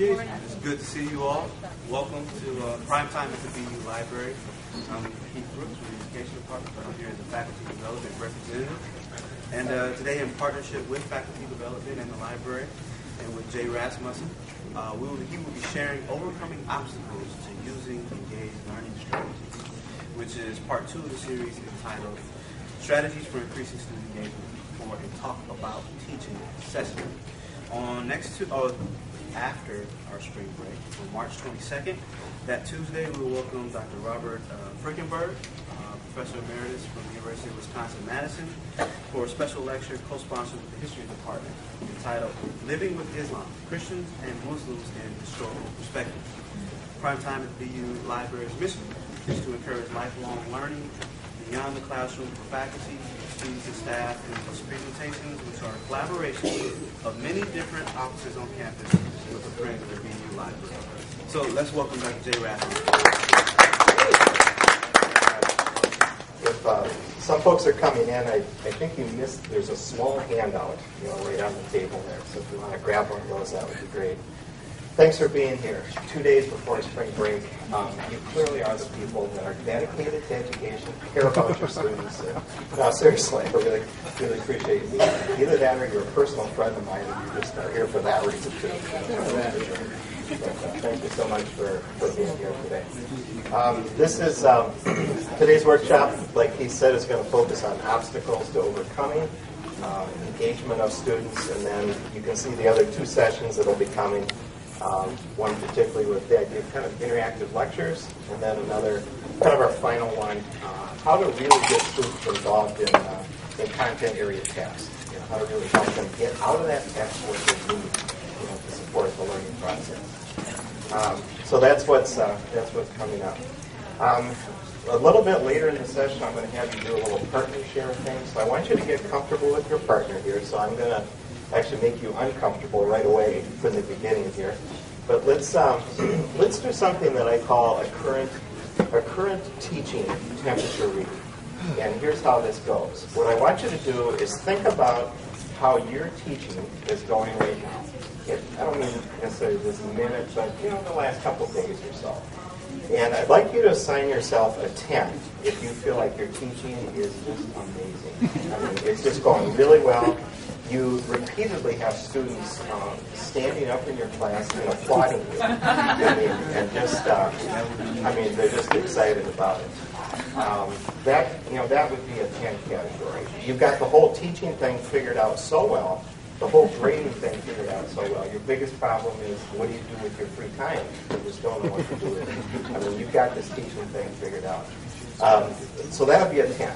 It's good to see you all. Welcome to Primetime at the BU Library. I'm Keith Brooks from the Education Department, but I'm here as a Faculty Development Representative. And today, in partnership with Faculty Development and the Library, and with Jay Rasmussen, he will be sharing Overcoming Obstacles to Using Engaged Learning Strategies, which is part 2 of the series entitled Strategies for Increasing Student Engagement for a Talk About Teaching session. After our spring break, on March 22nd, that Tuesday, we will welcome Dr. Robert Frickenberg, Professor Emeritus from the University of Wisconsin-Madison, for a special lecture co-sponsored with the History Department entitled Living with Islam, Christians and Muslims in Historical Perspective. Primetime at the BU Library's mission is to encourage lifelong learning beyond the classroom for faculty, students, and staff, and these presentations, which are a collaboration of many different offices on campus with the friends of the BU Library. So let's welcome Dr. Jay Rasmussen. If some folks are coming in, I think you missed, there's a small handout, right on the table there. So if you want to grab one of those, that would be great. Thanks for being here. 2 days before spring break, you clearly are the people that are dedicated to education, care about your students. No, seriously, I really appreciate you. Either that or you're a personal friend of mine and you just are here for that reason too. Thank you so much for being here today. This is today's workshop, like he said, is going to focus on obstacles to overcoming, engagement of students, and then you can see the other 2 sessions that will be coming. One particularly with the idea of kind of interactive lectures, and then another, kind of our final one, how to really get students involved in content area tasks. How to really help them get out of that task what they need, to support the learning process. So that's what's coming up. A little bit later in the session, I'm going to have you do a little partner share thing. So I want you to get comfortable with your partner here. So I'm going to actually make you uncomfortable right away from the beginning here. But let's do something that I call a current teaching temperature reading. And here's how this goes. What I want you to do is think about how your teaching is going right now. I don't mean necessarily this minute, but the last couple of days or so. And I'd like you to assign yourself a 10 if you feel like your teaching is just amazing. I mean, it's just going really well. You repeatedly have students standing up in your class and applauding you. And just, they're just excited about it. That would be a 10 category. You've got the whole teaching thing figured out so well, the whole grading thing figured out so well. Your biggest problem is, what do you do with your free time? You just don't know what to do with it. You've got this teaching thing figured out. So that would be a 10.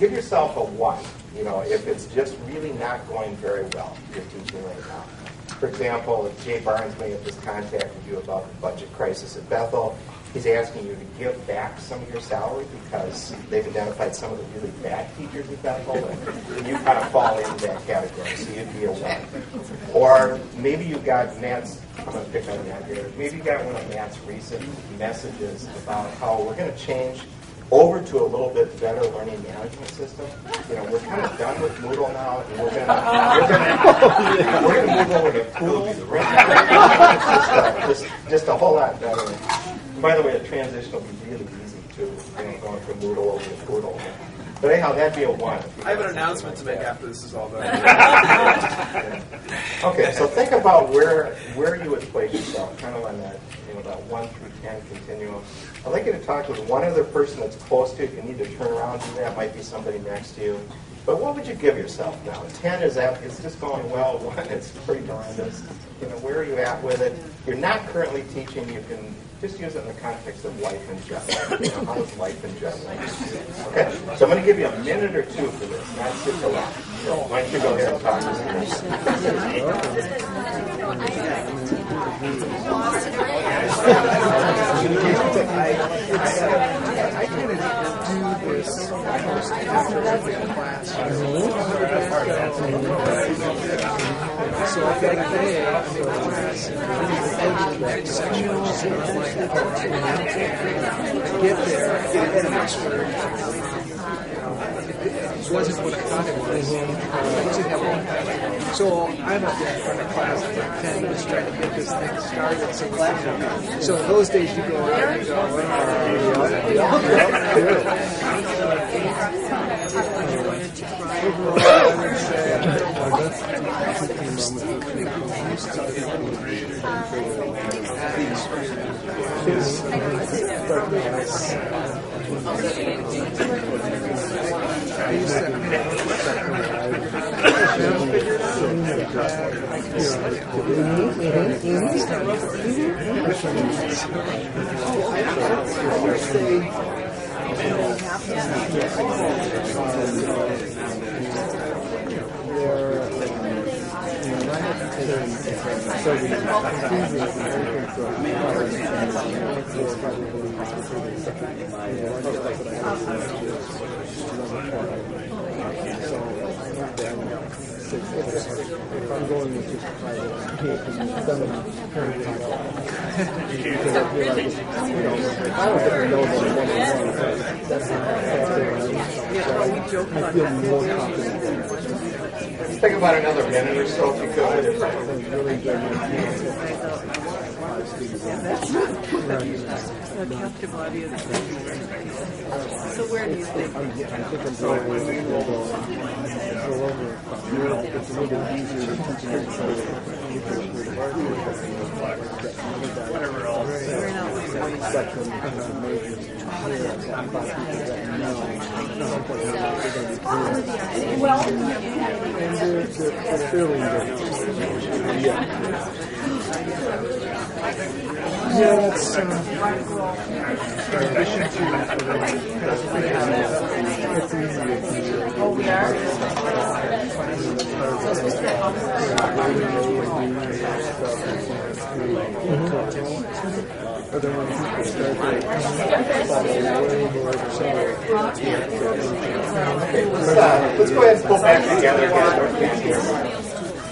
Give yourself a 1, if it's just really not going very well, you're teaching right now. For example, if Jay Barnes may have just contacted you about the budget crisis at Bethel, he's asking you to give back some of your salary because they've identified some of the really bad teachers at Bethel, and you kind of fall into that category, so you'd be a 1. Or maybe you got Matt's, I'm going to pick on Matt here, maybe you got one of Matt's recent messages about how we're going to change over to a little bit better learning management system. We're kind of done with Moodle now, and we're going to move over to Poodle. Just a whole lot better. And by the way, the transition will be really easy too, going from Moodle over to Poodle. But anyhow, that'd be a 1. I have an announcement to make after this is all done. Okay, so think about where you would place yourself, kind of on that, that 1 through 10 continuum. I'd like you to talk with one other person that's close to you. If you need to turn around and do that, might be somebody next to you. But what would you give yourself now? 10 is that it's just going well. 1, it's pretty horrendous. Where are you at with it? You're not currently teaching. You can just use it in the context of life in general. How is life in general? Okay, so I'm going to give you a minute or 2 for this. Not super long. So why don't you go ahead and talk to I kind of do this almost after every class. So I feel like today I'm in class and I'm in the next section. I'm like, get there, get an expert. wasn't what I thought it was. I usually have one. So I'm up there in front of class at like 10 minutes trying to get this thing started. So those days you go out and you go, if I'm going with just private, I don't ever know that one-on-one. That's not I feel more confident. Think about another minute or so if you could. So where do you think? I think I'm going it's a little bit easier to teach whatever else. Spectrum majors. And they're fairly good. Yeah, that's in addition to it's easier. Oh, we are? Let's go ahead and pull back together here.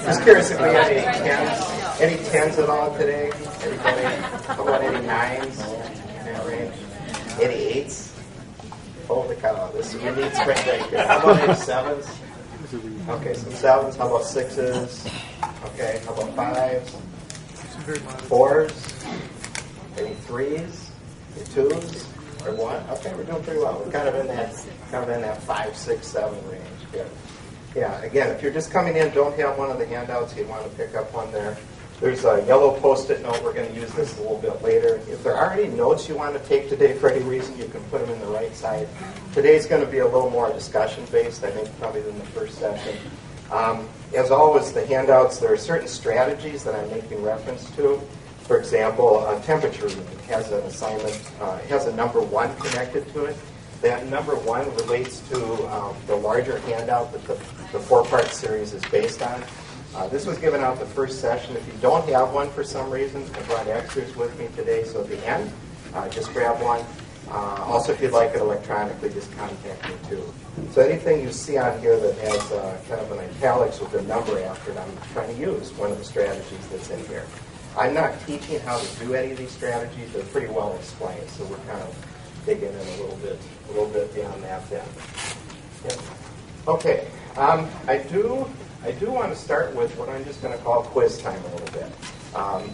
Just curious if we had any tens at all today? Everybody? How about any nines in that range? Any eights? Holy cow, this is a unique spring break here. How about any sevens? Okay, some sevens. How about sixes? Okay, how about fives? Fours? Any threes? Any twos? Or one? Okay, we're doing pretty well. We're kind of in that 5, 6, 7 range. Good. Yeah, again, if you're just coming in, don't have one of the handouts. You want to pick up one there. There's a yellow Post-it note. We're going to use this a little bit later. If there are any notes you want to take today for any reason, you can put them in the right side. Today's going to be a little more discussion-based, I think, probably than the first session. As always, the handouts, there are certain strategies that I'm making reference to. For example, temperature reading has an assignment, has a number 1 connected to it. That number 1 relates to the larger handout that the 4-part series is based on. This was given out the first session. If you don't have one for some reason, I brought extras with me today, so at the end, just grab one. Also, if you'd like it electronically, just contact me too. So anything you see on here that has kind of an italics with a number after it, I'm trying to use one of the strategies that's in here. I'm not teaching how to do any of these strategies. They're pretty well explained, so we're kind of digging in a little bit beyond that then. Yeah. Okay, I do want to start with what I'm just going to call quiz time a little bit.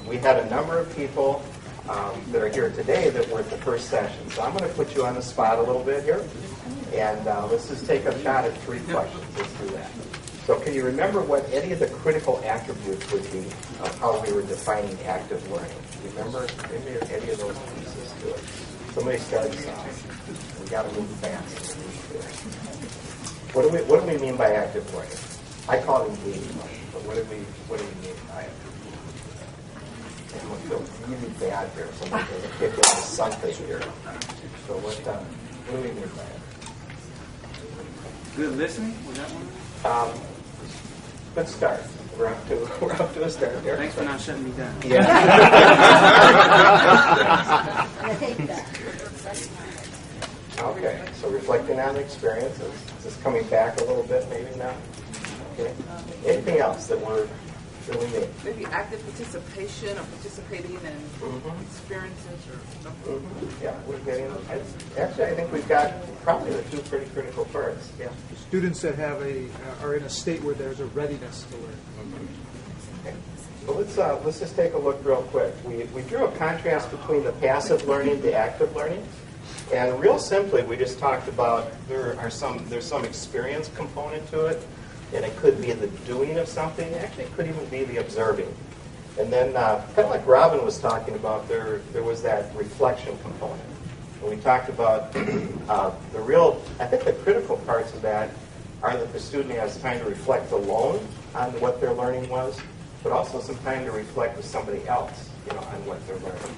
We had a number of people that are here today that were at the first session, so I'm going to put you on the spot a little bit here, and let's just take a shot at 3 questions. Let's do that. So can you remember what any of the critical attributes would be of how we were defining active learning? Do you remember any of those pieces to it? Somebody start us off. We got to move fast. What do we mean by active learning? I call it engagement, but what do we mean by it? I'm going to feel really bad here. Somebody's going to kick into something here. So what do we mean by it? Good listening? Was that one? Let's start. We're up to a start here. Thanks for not shutting me down. Yeah. I hate that. Okay, so reflecting on the experience, is this coming back a little bit maybe now? Okay. Anything else that we're really neat? Maybe active participation or participating in experiences or something. Yeah, we're getting. Actually, I think we've got probably the 2 pretty critical parts. Yeah. students that have are in a state where there's a readiness to learn. Okay. So let's just take a look real quick. We drew a contrast between the passive learning, the active learning, and real simply, we just talked about there's some experience component to it, and it could be the doing of something. Actually, it could even be the observing. And then, kind of like Robin was talking about, there was that reflection component. And we talked about I think the critical parts of that are that the student has time to reflect alone on what their learning was, but also some time to reflect with somebody else, on what they're learning.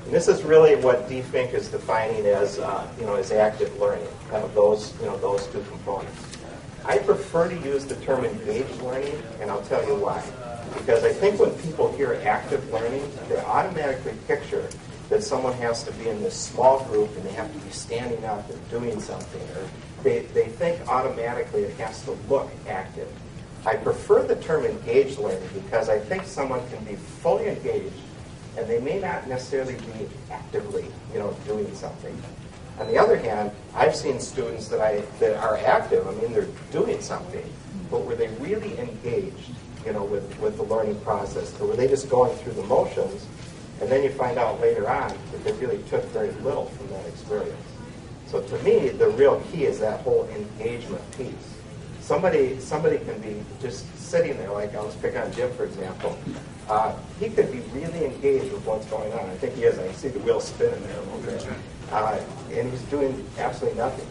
And this is really what D. Fink is defining as, as active learning, kind of those two components. I prefer to use the term engaged learning, and I'll tell you why. Because I think when people hear active learning, they automatically picture that someone has to be in this small group and they have to be standing up and doing something, or they think automatically it has to look active. I prefer the term engaged learning because I think someone can be fully engaged and they may not necessarily be actively, doing something. On the other hand, I've seen students that are active. I mean, they're doing something, but were they really engaged, with the learning process? Or were they just going through the motions, and then you find out later on that they really took very little from that experience? So to me, the real key is that whole engagement piece. Somebody can be just sitting there, like I was picking on Jim, for example. He could be really engaged with what's going on. I think he is. I can see the wheel spinning there a little bit. And he's doing absolutely nothing.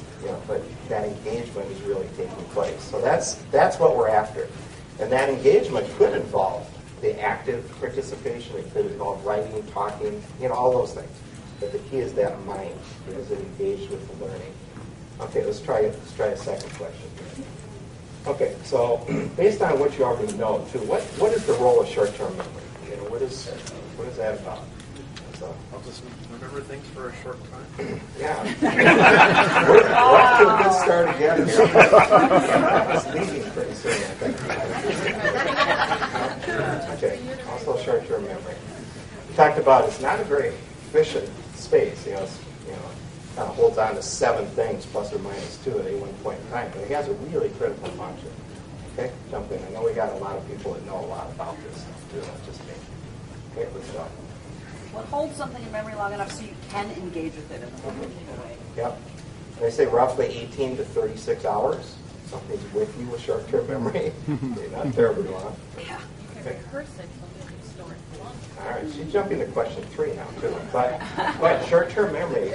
But that engagement is really taking place. So that's what we're after. And that engagement could involve the active participation. It could involve writing, talking, all those things. But the key is that mind. Is it engaged with the learning? Okay, let's try a second question. Okay, so based on what you already know, too, what is the role of short-term memory? What is that about? So, I'll just remember things for a short time. yeah. We're off to a good start again here. It's leaving pretty soon, I think. Okay, also short-term memory. We talked about it's not a very efficient space. It's, kind of holds on to 7 things plus or minus 2 at any one point in time, but it has a really critical function. Okay, jump in. I know we got a lot of people that know a lot about this stuff too, not just me. Okay, let's go. Well, hold something in memory long enough so you can engage with it in a meaningful way. Yep. They say roughly 18 to 36 hours. Something's with you with short-term memory. Okay, not terribly long. Yeah. Okay. Rehearse it so you can store it for long. All right, she's jumping to question 3 now, too. But short-term memory,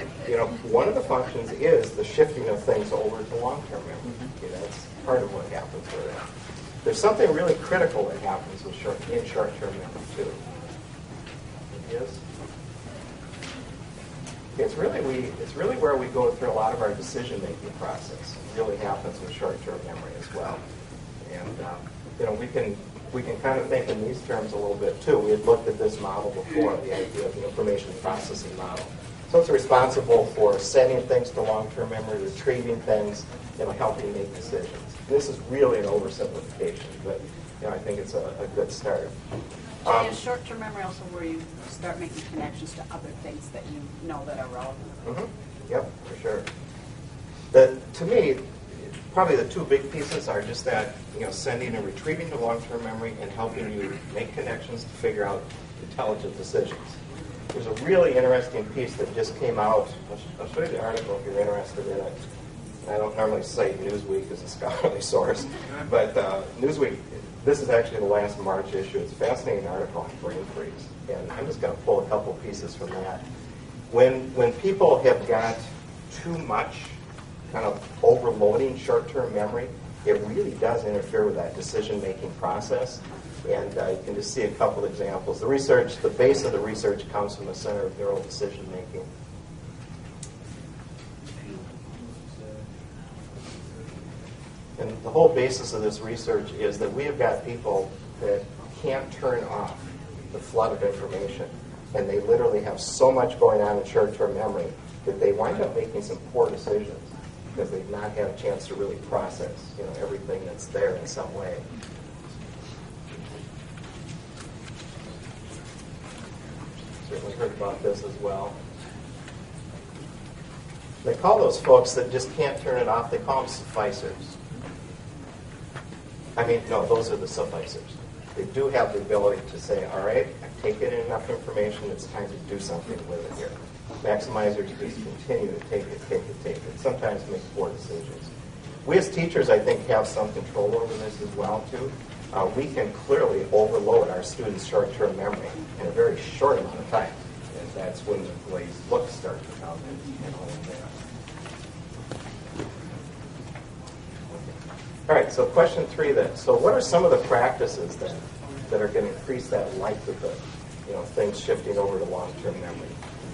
one of the functions is the shifting of things over to long-term memory. That's part of what happens with that. There's something really critical that happens in short-term memory, too. Yes? It's really where we go through a lot of our decision-making process. It really happens with short-term memory as well. And, we can kind of think in these terms a little bit too. We had looked at this model before, the idea of the information processing model. So it's responsible for sending things to long-term memory, retrieving things, helping make decisions. This is really an oversimplification, but I think it's a good start. Is short-term memory also where you start making connections to other things that you know that are relevant? Mm-hmm. Yep, for sure. To me, probably the 2 big pieces are just that, sending and retrieving to long-term memory and helping you make connections to figure out intelligent decisions. There's a really interesting piece that just came out. I'll show you the article if you're interested in it. I don't normally cite Newsweek as a scholarly source, but Newsweek, this is actually the last March issue. It's a fascinating article on brain freeze, and I'm just going to pull a couple pieces from that. When people have got too much kind of overloading short-term memory, it really does interfere with that decision-making process. And you can just see a couple examples. The base of the research comes from the Center of Neural Decision Making. And the whole basis of this research is that we have got people that can't turn off the flood of information. And they literally have so much going on in short-term memory that they wind up making some poor decisions because they've not had a chance to really process, everything that's there in some way. Certainly heard about this as well. They call those folks that just can't turn it off, they call them sufficers. I mean, no, those are the sufficers. They do have the ability to say, all right, I've taken in enough information, it's time to do something with it here. Maximizers just continue to take it, sometimes make poor decisions. We as teachers, I think, have some control over this as well, too. We can clearly overload our students' short-term memory in a very short amount of time. And that's when the glazed looks start to come and all of that. All right, so question 3 then. So what are some of the practices that are going to increase that likelihood, things shifting over to long-term memory?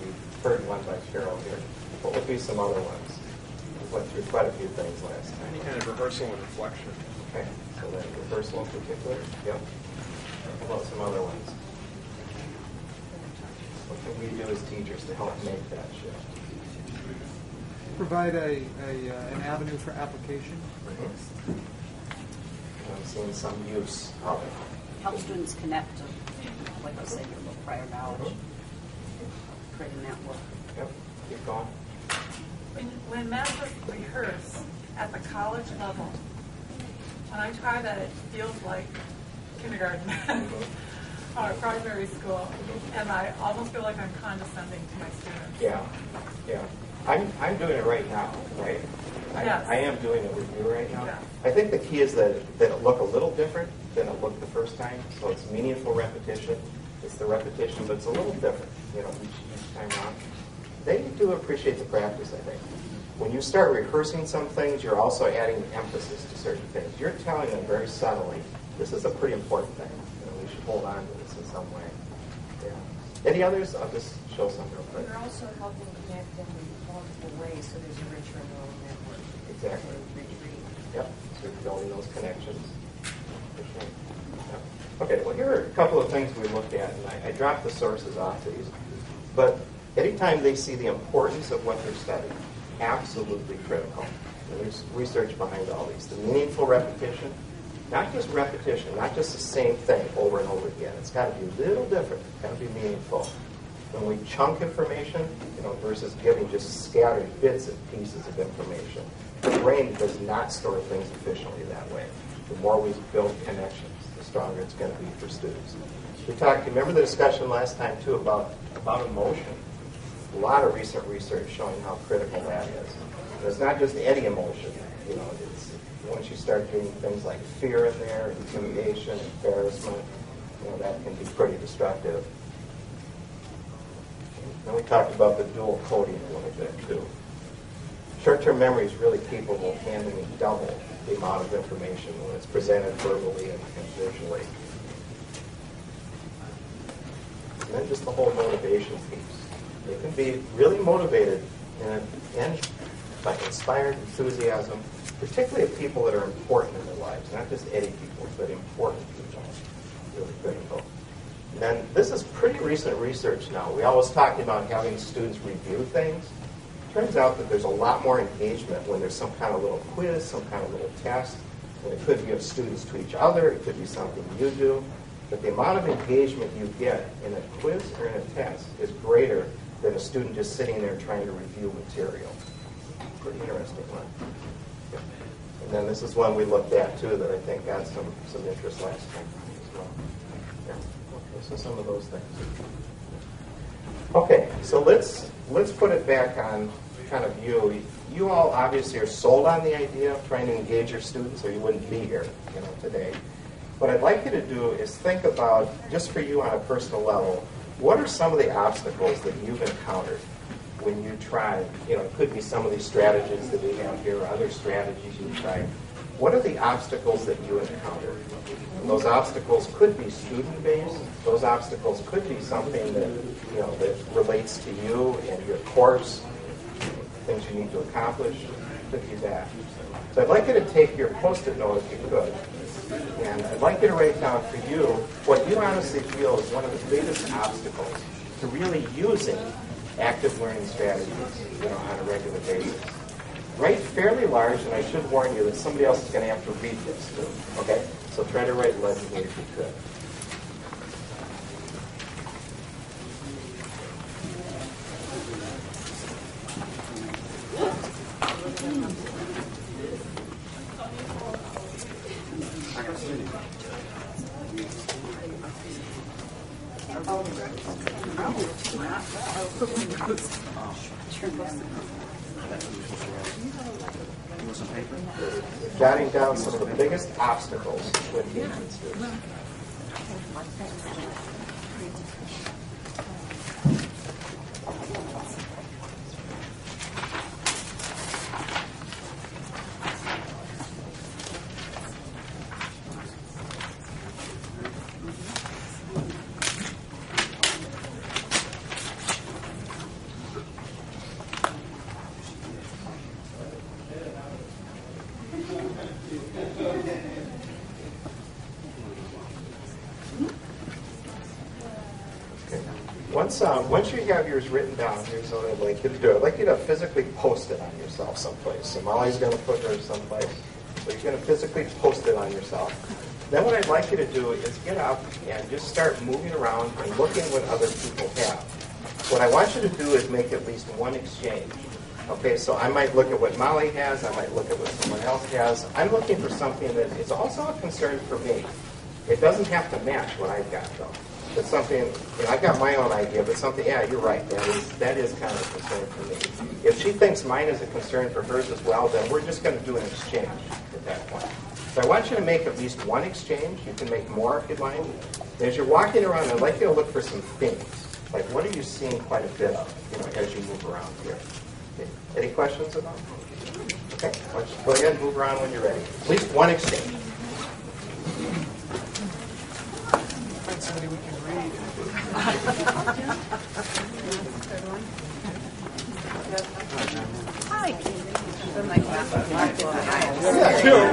We've heard one by Carol here. What would be some other ones? We went through quite a few things last time. Any kind of rehearsal and reflection. Okay, so then rehearsal in particular. Yep. How about some other ones? What can we do as teachers to help make that shift? Provide an avenue for application. I'm seeing some use of it. Help students connect to, like you said, your little prior knowledge, create a network. Yep, keep going. When masters rehearse at the college level, when I try that, it feels like kindergarten or primary school, and I almost feel like I'm condescending to my students. Yeah. I'm doing it right now, right? Yes. I am doing it with you right now. Yeah. I think the key is that it look a little different than it looked the first time. So it's meaningful repetition. It's the repetition, but it's a little different, each time around. They do appreciate the practice, I think. When you start rehearsing some things, you're also adding emphasis to certain things. You're telling them very subtly, this is a pretty important thing. We should hold on to this in some way. Yeah. Any others? I'll just show some real quick. You're also helping connect them in multiple ways, so there's a richer neural network. Exactly. Yep. So you're building those connections. For sure. Yep. Okay. Well, here are a couple of things we looked at, and I dropped the sources off these. But anytime they see the importance of what they're studying, absolutely critical. And there's research behind all these. The meaningful repetition, not just repetition, not just the same thing over and over again. It's got to be a little different. It's got to be meaningful. When we chunk information, versus giving just scattered bits and pieces of information, the brain does not store things efficiently that way. The more we build connections, the stronger it's going to be for students. We talked, remember the discussion last time, too, about emotion. A lot of recent research showing how critical that is. And it's not just any emotion. It's once you start doing things like fear in there, intimidation, embarrassment, that can be pretty destructive. Then we talked about the dual coding a little bit, too. Short-term memory is really capable of handling double the amount of information when it's presented verbally and visually. And then just the whole motivation piece. They can be really motivated and by inspired enthusiasm, particularly of people that are important in their lives, not just any people, but important people. Really critical. And then this is pretty recent research now. We always talk about having students review things. Turns out that there's a lot more engagement when there's some kind of little quiz, some kind of little test. And it could be of students to each other. It could be something you do. But the amount of engagement you get in a quiz or in a test is greater than a student just sitting there trying to review material. Pretty interesting one. Yeah. And then this is one we looked at, too, that I think got some interest last time as well. Yeah. Okay, so some of those things. Okay, so let's put it back on kind of you. You all obviously are sold on the idea of trying to engage your students, or you wouldn't be here, today. What I'd like you to do is think about, just for you on a personal level, what are some of the obstacles that you've encountered when you try? It could be some of these strategies that we have here, or other strategies you try. What are the obstacles that you encounter? And those obstacles could be student-based. Those obstacles could be something that that relates to you and your course, things you need to accomplish. It could be that. So I'd like you to take your Post-it note, if you could, and I'd like you to write down for you what you honestly feel is one of the biggest obstacles to really using active learning strategies on a regular basis. Write fairly large, and I should warn you that somebody else is going to have to read this too. Okay? So try to write legibly if you could. Jotting down some of the biggest obstacles to engagement students. Once you have yours written down, here's what I'd like you to do. I'd like you to physically post it on yourself someplace. So Molly's going to put hers someplace. So you're going to physically post it on yourself. Then what I'd like you to do is get up and just start moving around and looking what other people have. What I want you to do is make at least one exchange. Okay, so I might look at what Molly has. I might look at what someone else has. I'm looking for something that is also a concern for me. It doesn't have to match what I've got, though. It's something, I've got my own idea, but something, yeah, you're right, that is kind of a concern for me. If she thinks mine is a concern for hers as well, then we're just going to do an exchange at that point. So I want you to make at least one exchange. You can make more if you'd like. And as you're walking around, I'd like you to look for some themes. Like, what are you seeing quite a bit of, as you move around here? Okay. Any questions about it? Okay, why don't you go ahead and move around when you're ready. At least one exchange. Find somebody we can read. Hi.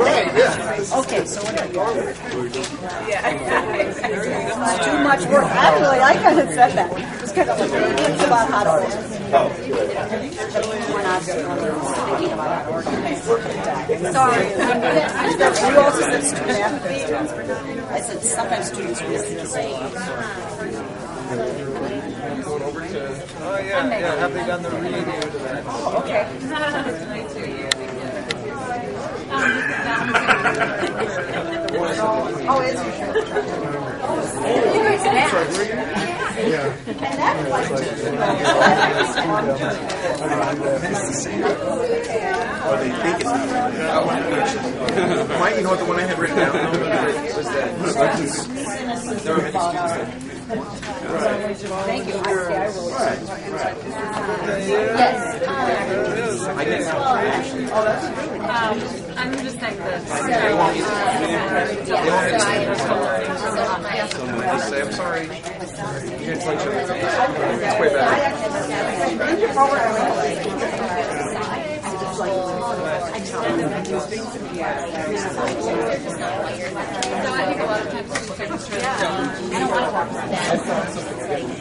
Right, yeah. Okay, so what are you? It's too much work. Actually, I kind of said that. Just kind of thinking about how to one obstacle thinking about how to organize. Sorry. You also said student athletes. I said sometimes students miss the same. Going over to, oh yeah, have they done the reading to that? Oh, okay. Oh, is it? Yeah. And that's like Or they think it's Mike, you know what the one I had written down was that there were many students Thank you. I wrote I'm just saying that. say, I'm sorry. You can flinch it. It's way better. I think a lot of times students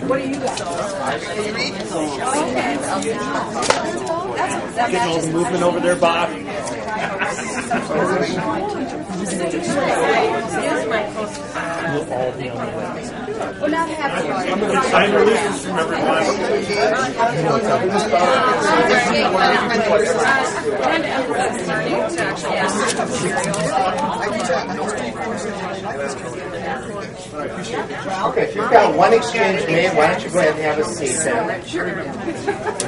What do you got? Getting all the movement over there, Bob. We're not happy. I'm going to sign releases from everyone. Okay, if you've got one exchange made, why don't you go ahead and have a seat then? Once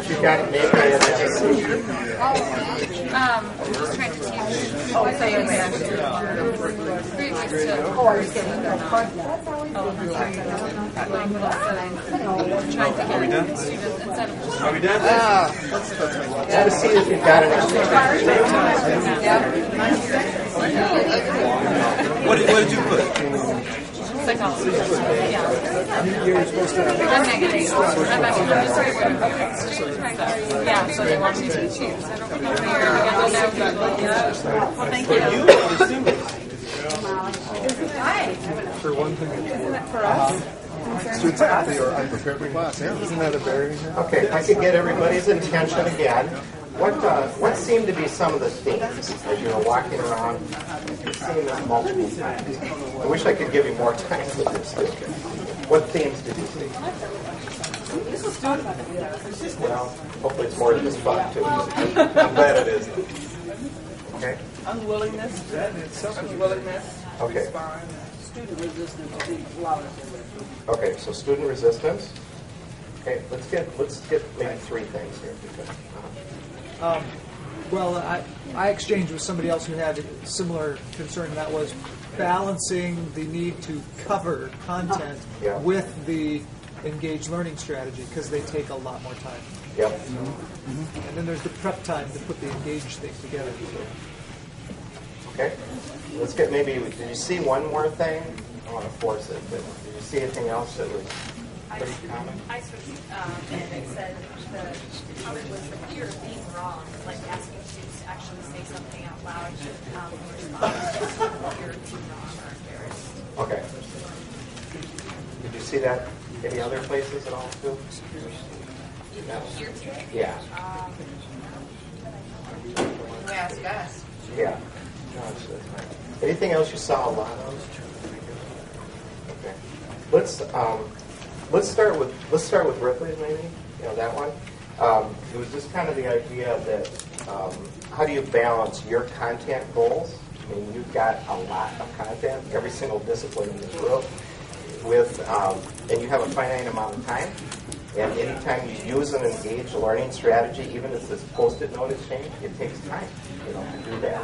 you've got it made, go ahead and have a seat. I'm just trying to teach. Are we done? Are we done? Have a seat if you've got an exchange. What did you put? Psychology. You're supposed to have I'm negative. I'm just trying to. Yeah, so they want me to teach you. So I don't know well, thank you. for one thing. Students have or unprepared for class. Yeah, isn't that a barrier? Okay, if I could get everybody's attention again. What seem to be some of the themes as you're walking around? You're seeing this multiple times. I wish I could give you more time with this too. What themes did you see? Well, hopefully it's more than just fun too. I'm glad it is. Okay. Unwillingness. Okay. respond. Student resistance will be louder. Okay, so student resistance. Okay, let's get maybe 3 things here. Well, I exchanged with somebody else who had a similar concern, and that was balancing the need to cover content Yeah. with the engaged learning strategy, because they take a lot more time. Yep. And then there's the prep time to put the engaged thing together. Okay. Let's get maybe. Did you see one more thing? I don't want to force it, but did you see anything else that was pretty common? I switched, and it said the comment was the fear of being wrong, like asking students to actually say something out loud in response to the fear of being wrong or embarrassed. Okay. Did you see that any other places at all too? No. Here today? Yeah. You ask us. Yeah. No, that's fine. Anything else you saw a lot of? Okay. Let's start with Ripley's maybe. You know that one. It was just kind of the idea that how do you balance your content goals? I mean, you've got a lot of content, every single discipline in this world, with and you have a finite amount of time. And anytime you use an engaged learning strategy, even if this Post-it note is changed, it takes time, to do that.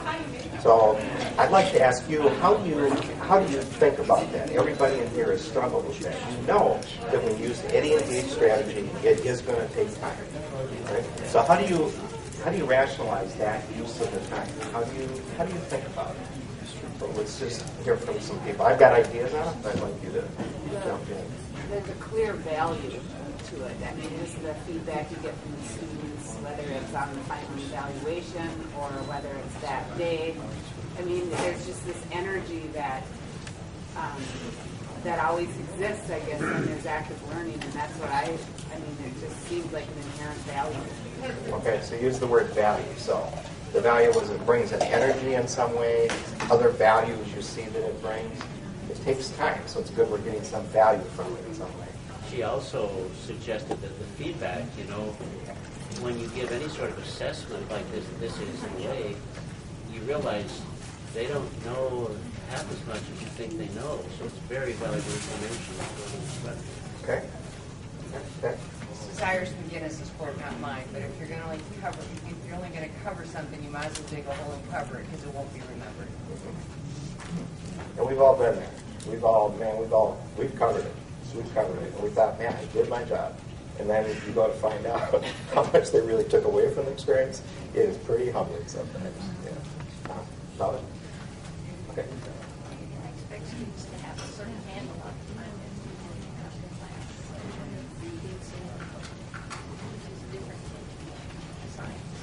So I'd like to ask you, how do you think about that? Everybody in here has struggled with that. You know that when you use any engaged strategy, it is going to take time. Right? So how do you rationalize that use of the time? How do you think about it? So let's just hear from some people. I've got ideas on it, but I'd like you to jump in. There's a clear value to it. I mean, it's the feedback you get from the students, whether it's on the final evaluation or whether it's that day. I mean, there's just this energy that that always exists, I guess, when there's active learning, and that's what I mean, it just seems like an inherent value. Okay, so use the word value. So the value was it brings an energy in some way, other values you see that it brings. It takes time, so it's good we're getting some value from it in some way. She also suggested that the feedback, when you give any sort of assessment like this is in a way, you realize they don't know half as much as you think they know. So it's very valuable information. Okay. Okay. Cyrus McGinnis's quote, not mine, but if you're only going to cover something, you might as well dig a hole and cover it because it won't be remembered. And we've all been there. We've covered it. We've covered it. And we thought, man, I did my job. And then you go to find out how much they really took away from the experience. It is pretty humbling sometimes. Yeah. Love it. Okay. I expect students to have a certain handle on time in class. Different science.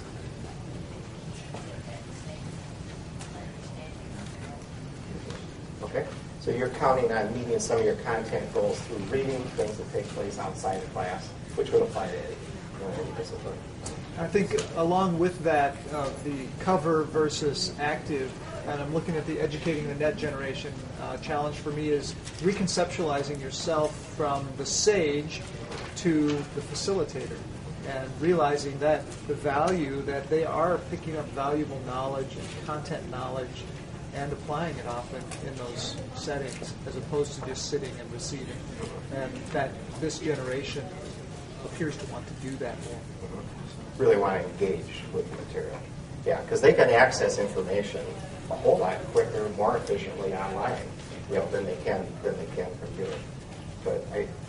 Okay. So you're counting on meeting some of your content goals through reading things that take place outside of class, which would apply to any discipline. I think along with that, the cover versus active, and I'm looking at the Educating the Net generation challenge for me is reconceptualizing yourself from the sage to the facilitator, and realizing that the value that they are picking up valuable knowledge and content knowledge and applying it often in those settings as opposed to just sitting and receiving. And that this generation appears to want to do that more. Really want to engage with the material. Yeah, because they can access information a whole lot quicker, more efficiently online, than they can from here. But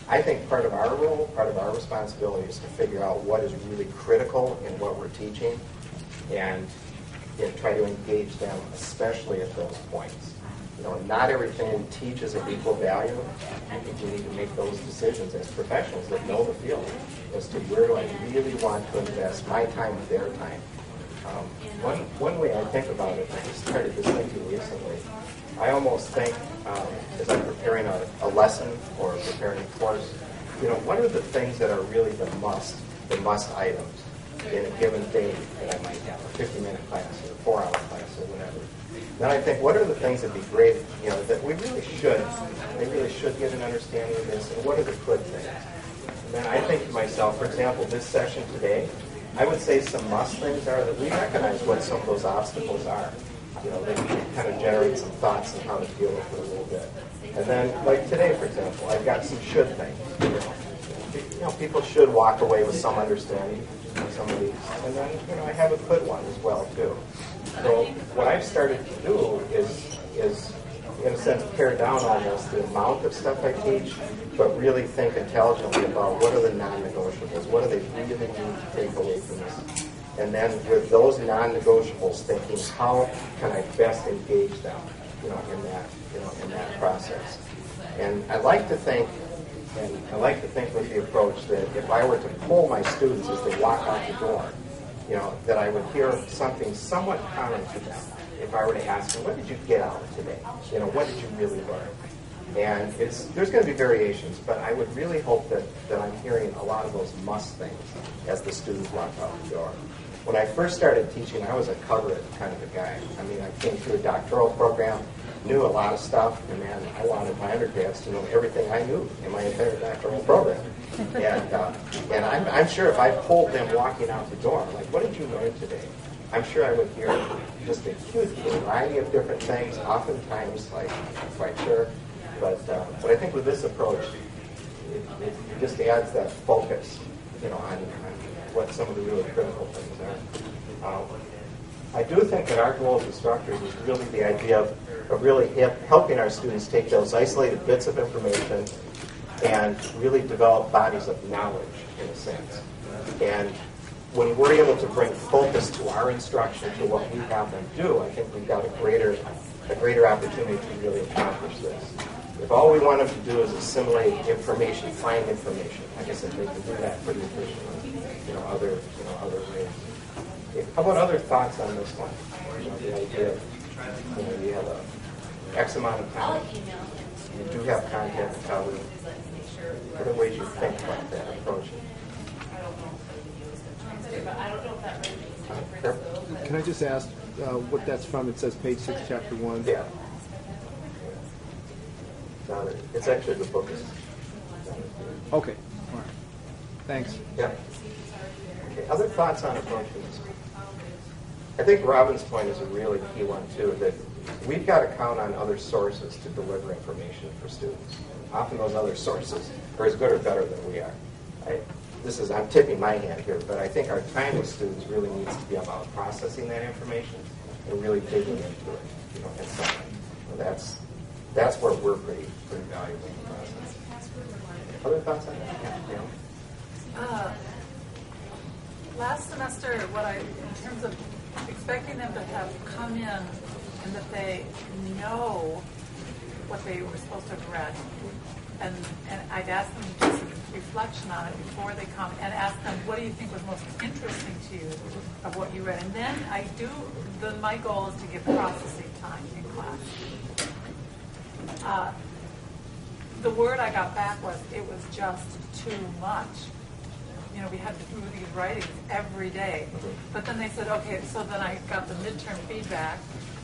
I think part of our role, part of our responsibility is to figure out what is really critical in what we're teaching and try to engage them, especially at those points. Not everything we teach is of equal value. I think we need to make those decisions as professionals that know the field as to where do I really want to invest my time with their time. One way I think about it, I just started this thinking recently, I almost think as I'm preparing a lesson or preparing a course, what are the things that are really the must items in a given day that I might have, a 50-minute class or a 4-hour class or whatever. Then I think, what are the things that would be great, that they really should get an understanding of this, and what are the good things? And then I think to myself, for example, this session today, I would say some must things are that we recognize what some of those obstacles are. they kind of generate some thoughts on how to deal with it a little bit. And then, like today, for example, I've got some should things. People should walk away with some understanding of some of these. And then, I have a could one as well, too. So what I've started to do is in a sense, pare down almost the amount of stuff I teach, but really think intelligently about what are the non-negotiables, what do they really need to take away from this. And then with those non-negotiables, thinking how can I best engage them, in that process. And I like to think with the approach that if I were to poll my students as they walk out the door, that I would hear something somewhat common to them. If I were to ask them, what did you get out of today? What did you really learn? And there's going to be variations, but I would really hope that I'm hearing a lot of those must things as the students walk out the door. When I first started teaching, I was a cover it kind of a guy. I mean, I came through a doctoral program, knew a lot of stuff, and man, I wanted my undergrads to know everything I knew in my entire doctoral program. And I'm sure if I polled them walking out the door, like, what did you learn today? I'm sure I would hear just a huge variety of different things, oftentimes, like, I'm not quite sure. But I think with this approach, it just adds that focus, on what some of the really critical things are. I do think that our goal as instructors is really the idea of really helping our students take those isolated bits of information and really develop bodies of knowledge, in a sense. And when we're able to bring focus to our instruction, to what we have them do, I think we've got a greater opportunity to really accomplish this. If all we want them to do is assimilate information, find information, like I said, they can do that pretty efficiently. Other ways. Okay, how about other thoughts on this one? The idea of, you have X amount of time. You do have content to tell you. What are the ways you think about that approach? Can I just ask what that's from? It says page 6, chapter 1. Yeah. It's actually the book. Okay. All right. Thanks. Yeah. Okay. Other thoughts on approaches? I think Robin's point is a really key one, too, that we've got to count on other sources to deliver information for students. Often those other sources are as good or better than we are. I'm tipping my hand here, but I think our time with students really needs to be about processing that information and really digging into it, and something. That's where we're pretty valuable in the process. Other thoughts on that? Yeah. Last semester, in terms of expecting them to have come in and that they know what they were supposed to have read, and I'd ask them to do some reflection on it before they come, and ask them, what do you think was most interesting to you of what you read? And then my goal is to give processing time in class. The word I got back was, it was just too much. We had to do these writings every day. But then they said, okay, so then I got the midterm feedback.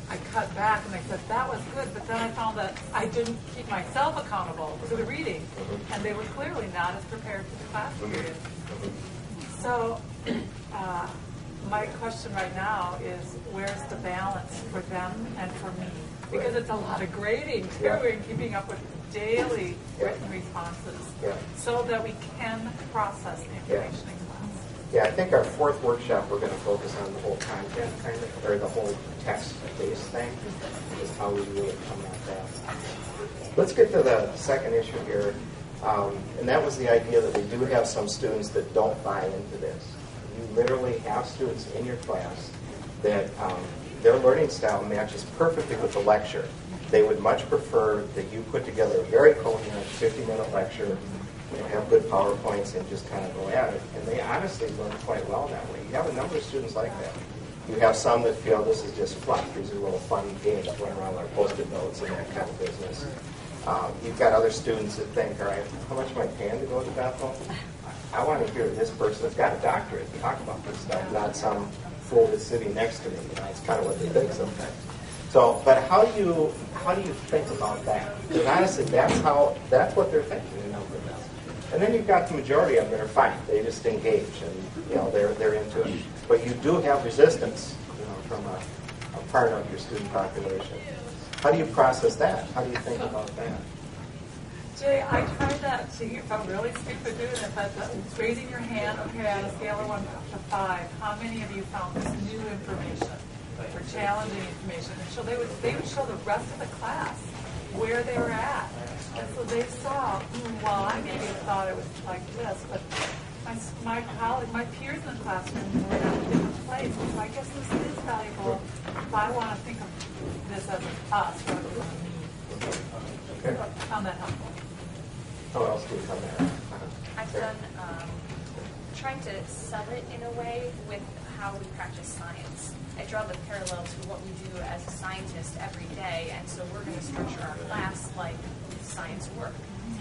I cut back and they said, that was good, but then I found that I didn't keep myself accountable to the reading. And they were clearly not as prepared for the class period. So my question right now is, where's the balance for them and for me? Because it's a lot of grading, too, and keeping up with daily written responses, so that we can process the information in class. Yeah, I think our fourth workshop, we're going to focus on the whole content, or the whole text-based thing, is how we really come at that. Let's get to the second issue here, and that was the idea that we do have some students that don't buy into this. You literally have students in your class that their learning style matches perfectly with the lecture. They would much prefer that you put together a very coherent 50-minute lecture, have good PowerPoints, and just kind of go at it. And they honestly learn quite well that way. You have a number of students like that. You have some that feel this is just fluff. These are little fun games running around like Post-it notes and that kind of business. You've got other students that think, all right, how much am I paying to go to Bethel? I want to hear this person that's got a doctorate talk about this stuff, not some fool that's sitting next to me. It's kind of what they think sometimes. So, but how do you think about that? Because honestly, that's what they're thinking in a number of them. And then you've got the majority of them that are fine. They just engage, and they're into it. But you do have resistance, from a part of your student population. How do you process that? How do you think about that? Jay, I tried that too. If I'm really stupid doing it, but raising your hand, okay, on a scale of 1 to 5, how many of you found this new information or challenging information? And so they would show the rest of the class where they were at. And so they saw, well, I maybe thought it was like this, but my peers in the classroom were at a different place. So I guess this is valuable if I want to think of this as an us rather than a me. Okay. I found that helpful. How else do you come there? I've done trying to sell it in a way with how we practice science. I draw the parallel to what we do as a scientist every day, and so we're going to structure our class like science work.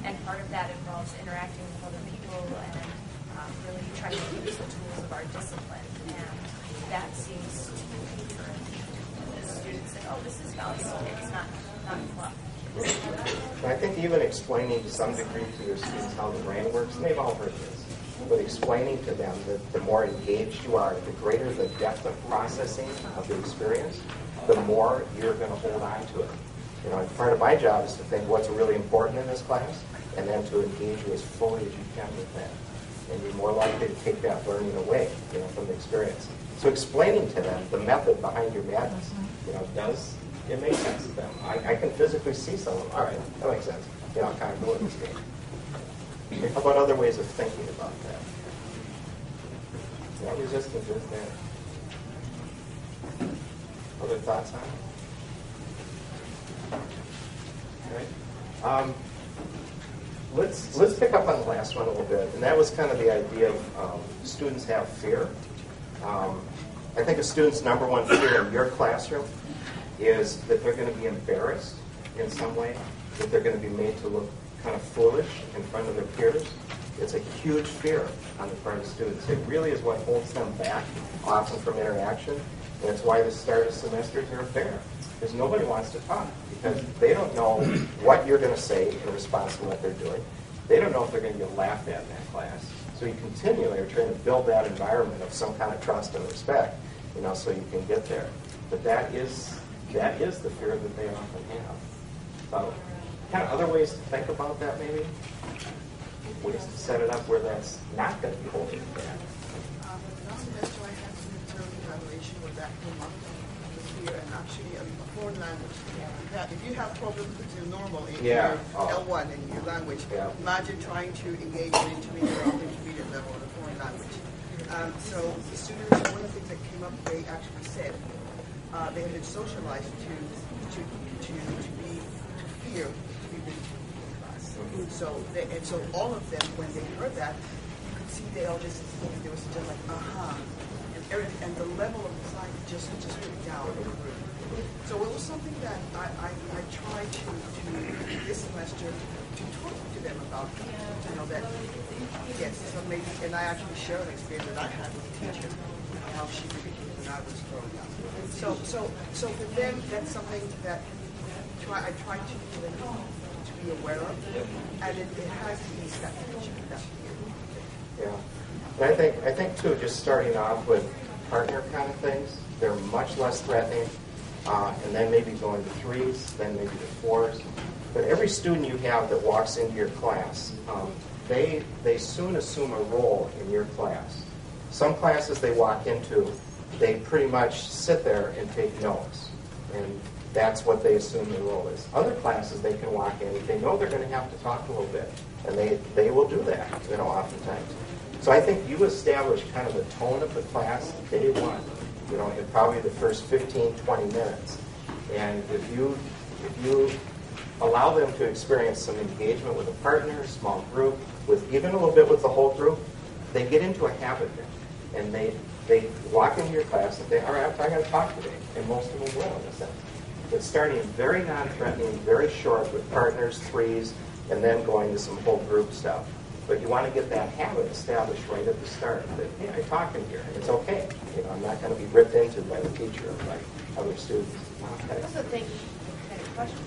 And part of that involves interacting with other people and really trying to use the tools of our discipline. And that seems to encourage the students that, oh, this is valuable. It's not fluff. I think even explaining to some degree to your students how the brain works, and they've all heard this, but explaining to them that the more engaged you are, the greater the depth of processing of the experience, the more you're going to hold on to it. You know, part of my job is to think what's really important in this class, and then to engage you as fully as you can with that. And you're more likely to take that learning away, from the experience. So explaining to them the method behind your madness, does it make sense to them? I can physically see some of them. All right, that makes sense. I'll kind of go with this game. How about other ways of thinking about that? What resistance is there? Other thoughts on it? All right. Let's pick up on the last one a little bit, and that was kind of the idea of students have fear. I think a student's number one fear in your classroom is that they're going to be embarrassed in some way, that they're going to be made to look kind of foolish in front of their peers. It's a huge fear on the part of students. It really is what holds them back often from interaction, and it's why the start of semesters are a bear, because nobody wants to talk, because they don't know what you're going to say in response to what they're doing. They don't know if they're going to get laughed at in that class. So you continually are trying to build that environment of some kind of trust and respect, so you can get there. But that is the fear that they often have. So, kind of other ways to think about that, maybe? Ways to set it up where that's not going to be holding you back. Last semester I had some internal evaluation where that came up with fear, and actually a foreign language. That if you have problems with your normal in your L1 in your language, imagine trying to engage in intermediate or intermediate level in a foreign language. So the students, one of the things that came up, they actually said they had been socialized to fear to be ridiculed in class. So all of them, when they heard that, you could see they all just there was just like and the level of anxiety just went down in the room. So it was something that I tried to this semester to talk to them about. That yes, so maybe, and I actually shared an experience that I had with a teacher, how she ridiculed when I was growing up. So for them, that's something that I try to get them to be aware of, and it has to be that tension, that fear. Yeah, and I think too, just starting off with partner kind of things, they're much less threatening, and then maybe going to 3s, then maybe to 4s. But every student you have that walks into your class, they soon assume a role in your class. Some classes they walk into, they pretty much sit there and take notes, and that's what they assume the role is. Other classes they can walk in, they know they're going to have to talk a little bit, and they will do that, oftentimes. So I think you establish kind of the tone of the class day one, in probably the first 15, 20 minutes. And if you allow them to experience some engagement with a partner, small group, with even a little bit with the whole group, they get into a habit there. And they walk into your class and say, all right, I got to talk today. And most of them will, in a sense. But starting very non-threatening, very short with partners, 3s, and then going to some whole group stuff. But you want to get that habit established right at the start that, hey, I talk in here, and it's okay. I'm not going to be ripped into by the teacher or by other students. I also think, kind of question,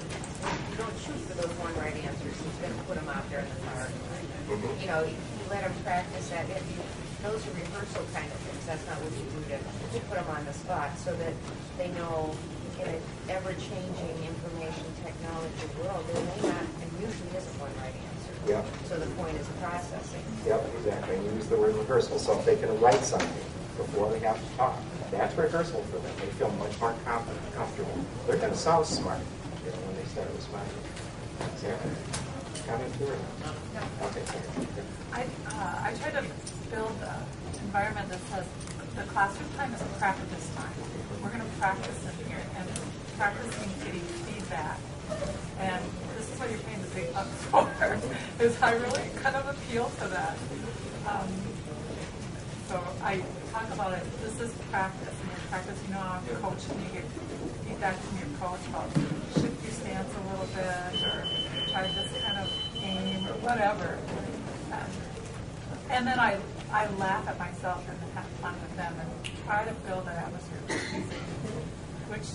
you don't shoot for those one right answers. You're going to put them out there in the car. let them practice that. Those are rehearsal kind of things. That's not what you do to put them on the spot, so that they know in an ever-changing information technology world, there may not, and usually isn't one right answer. Yep. So the point is processing. Yep, exactly. And you use the word rehearsal. So if they can write something before they have to talk, that's rehearsal for them. They feel much more confident, comfortable. They're going to sound smart, when they start responding. Exactly. Comment here? Okay, sorry. I try to build an environment that says the classroom time is practice time. We're going to practice in here and practicing getting feedback. And this is what you're paying the big bucks for. Is I really kind of appeal to that. So I talk about it. This is practice, and you're practicing on coach, and you get feedback from your coach about shift your stance a little bit, or try this kind of game, or whatever. And then I laugh at myself and have fun with them, and try to build an atmosphere of teasing, which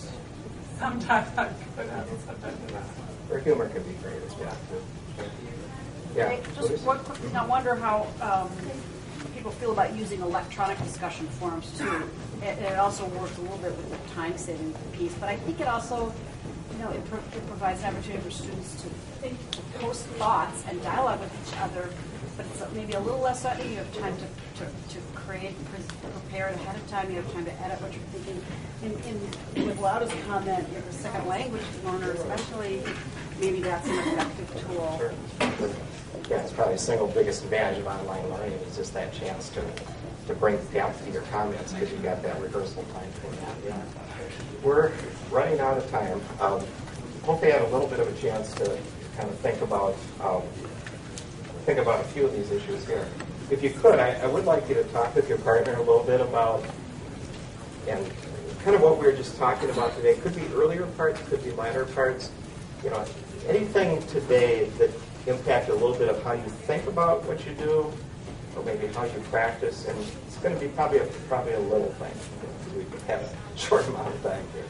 sometimes I'm good at, and sometimes I'm not. Their humor can be great as well, too. Yeah. Just one quick thing. I wonder how people feel about using electronic discussion forums too. It also works a little bit with the time-saving piece, but I think it also, it provides an opportunity for students to think, post thoughts, and dialogue with each other. But it's maybe a little less you have time to create, prepare ahead of time. You have time to edit what you're thinking. With Lauda's comment, if a second language learner, especially, maybe that's an effective tool. Sure. Yeah, it's probably the single biggest advantage of online learning is just that chance to bring depth to your comments because you've got that rehearsal time for that. Yeah. We're running out of time. Hopefully, I had a little bit of a chance to kind of think about a few of these issues here. If you could, I would like you to talk with your partner a little bit about, and kind of what we were just talking about today. It could be earlier parts, could be latter parts. Anything today that impacted a little bit of how you think about what you do, or maybe how you practice. And it's going to be probably a little thing. We have a short amount of time here.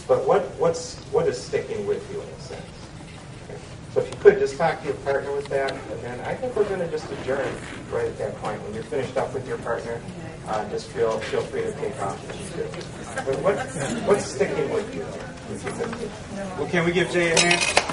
But what is sticking with you in a sense? So if you could just talk to your partner with that, and then I think we're going to just adjourn right at that point. When you're finished up with your partner, just feel free to take off. But what's sticking with you? Well, can we give Jay a hand?